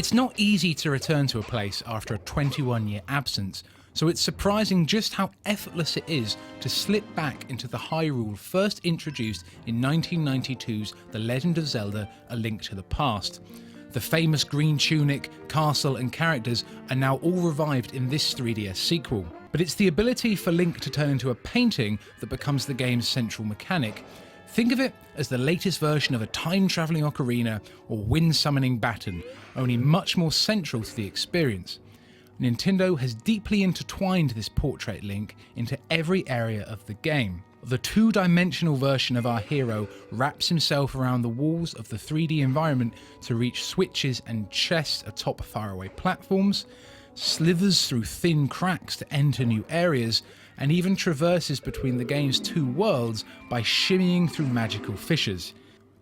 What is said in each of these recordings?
It's not easy to return to a place after a 21-year absence, so it's surprising just how effortless it is to slip back into the Hyrule first introduced in 1992's The Legend of Zelda: A Link to the Past. The famous green tunic, castle and characters are now all revived in this 3DS sequel. But it's the ability for Link to turn into a painting that becomes the game's central mechanic. Think of it as the latest version of a time-travelling ocarina or wind-summoning baton, only much more central to the experience. Nintendo has deeply intertwined this portrait Link into every area of the game. The two-dimensional version of our hero wraps himself around the walls of the 3D environment to reach switches and chests atop faraway platforms, slithers through thin cracks to enter new areas, and even traverses between the game's two worlds by shimmying through magical fissures.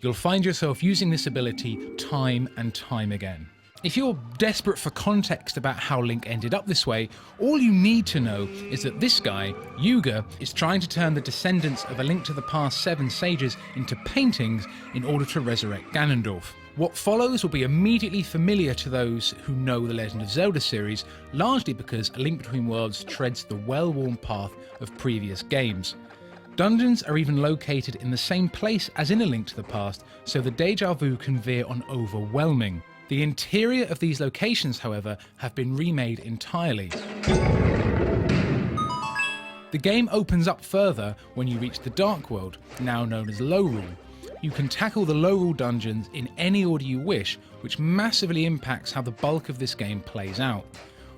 You'll find yourself using this ability time and time again. If you're desperate for context about how Link ended up this way, all you need to know is that this guy, Yuga, is trying to turn the descendants of A Link to the Past 7 sages into paintings in order to resurrect Ganondorf. What follows will be immediately familiar to those who know the Legend of Zelda series, largely because A Link Between Worlds treads the well-worn path of previous games. Dungeons are even located in the same place as in A Link to the Past, so the deja vu can veer on overwhelming. The interior of these locations, however, have been remade entirely. The game opens up further when you reach the Dark World, now known as Lorule. You can tackle the Lorule dungeons in any order you wish, which massively impacts how the bulk of this game plays out.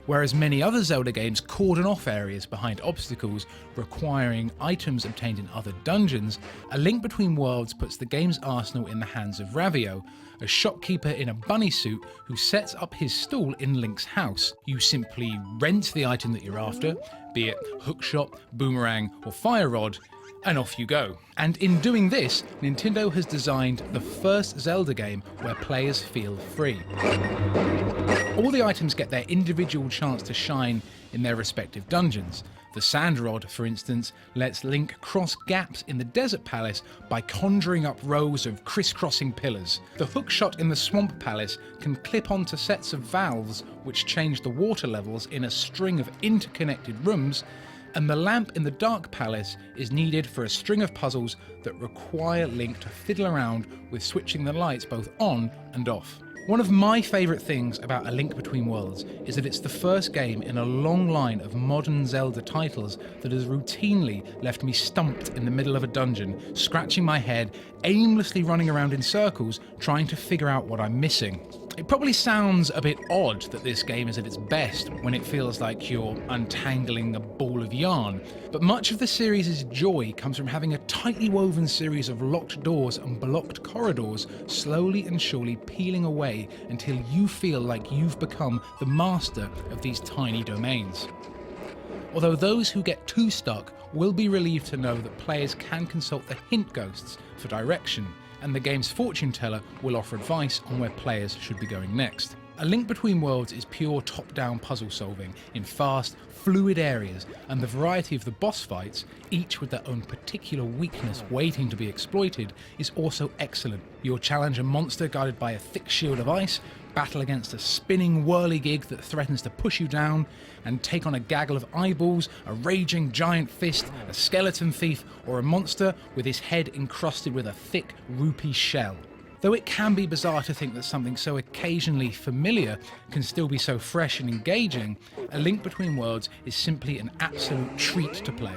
Whereas many other Zelda games cordon off areas behind obstacles requiring items obtained in other dungeons, A Link Between Worlds puts the game's arsenal in the hands of Ravio, a shopkeeper in a bunny suit who sets up his stall in Link's house. You simply rent the item that you're after, be it hookshot, boomerang or fire rod, and off you go. And in doing this, Nintendo has designed the first Zelda game where players feel free. All the items get their individual chance to shine in their respective dungeons. The Sand Rod, for instance, lets Link cross gaps in the Desert Palace by conjuring up rows of crisscrossing pillars. The hookshot in the Swamp Palace can clip onto sets of valves which change the water levels in a string of interconnected rooms, and the lamp in the Dark Palace is needed for a string of puzzles that require Link to fiddle around with switching the lights both on and off. One of my favourite things about A Link Between Worlds is that it's the first game in a long line of modern Zelda titles that has routinely left me stumped in the middle of a dungeon, scratching my head, aimlessly running around in circles, trying to figure out what I'm missing. It probably sounds a bit odd that this game is at its best when it feels like you're untangling a ball of yarn, but much of the series' joy comes from having a tightly woven series of locked doors and blocked corridors slowly and surely peeling away until you feel like you've become the master of these tiny domains. Although those who get too stuck will be relieved to know that players can consult the hint ghosts for direction, and the game's fortune teller will offer advice on where players should be going next. A Link Between Worlds is pure top-down puzzle solving in fast, fluid areas, and the variety of the boss fights, each with their own particular weakness waiting to be exploited, is also excellent. You'll challenge a monster guarded by a thick shield of ice, battle against a spinning whirligig that threatens to push you down, and take on a gaggle of eyeballs, a raging giant fist, a skeleton thief, or a monster with his head encrusted with a thick, rupee shell. Though it can be bizarre to think that something so occasionally familiar can still be so fresh and engaging, A Link Between Worlds is simply an absolute treat to play.